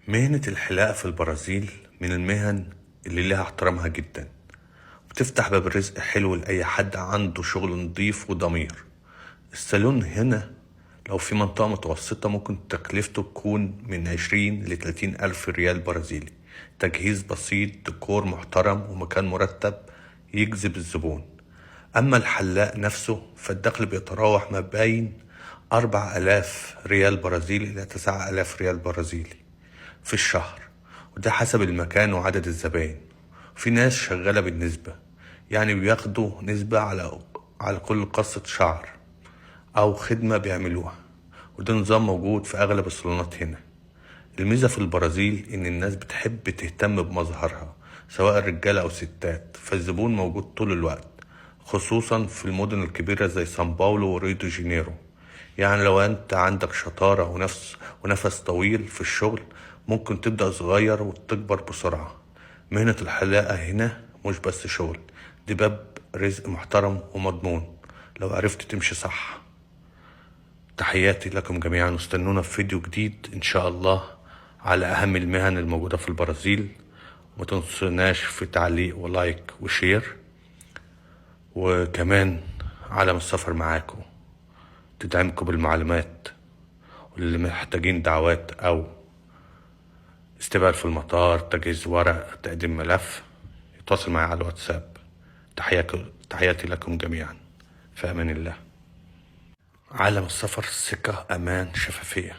مهنة الحلاقة في البرازيل من المهن اللي لها احترامها جدا، بتفتح باب الرزق حلو لأي حد عنده شغل نضيف وضمير. الصالون هنا لو في منطقة متوسطة ممكن تكلفته تكون من 20 ل30 ألف ريال برازيلي. تجهيز بسيط، ديكور محترم، ومكان مرتب يجذب الزبون. أما الحلاق نفسه فالدخل بيتراوح ما بين 4000 ريال برازيلي إلى 9000 ريال برازيلي في الشهر، وده حسب المكان وعدد الزباين. في ناس شغالة بالنسبة، يعني بياخدوا نسبة على كل قصة شعر أو خدمة بيعملوها، وده نظام موجود في أغلب الصالونات هنا. الميزة في البرازيل إن الناس بتحب تهتم بمظهرها سواء رجالة أو ستات، فالزبون موجود طول الوقت، خصوصا في المدن الكبيرة زي سان باولو وريو دي جانيرو. يعني لو أنت عندك شطارة ونفس طويل في الشغل ممكن تبدأ صغير وتكبر بسرعة. مهنة الحلاقة هنا مش بس شغل، دي باب رزق محترم ومضمون لو عرفت تمشي صح. تحياتي لكم جميعا، واستنونا في فيديو جديد إن شاء الله على أهم المهن الموجودة في البرازيل. وما تنسوناش في تعليق ولايك وشير، وكمان عالم السفر معاكم تدعمكم بالمعلومات، واللي محتاجين دعوات أو استقبال في المطار، تجهيز ورق، تقديم ملف، يتواصل معي على الواتساب. تحياتي لكم جميعا، في أمان الله. عالم السفر، ثقة، أمان، شفافية.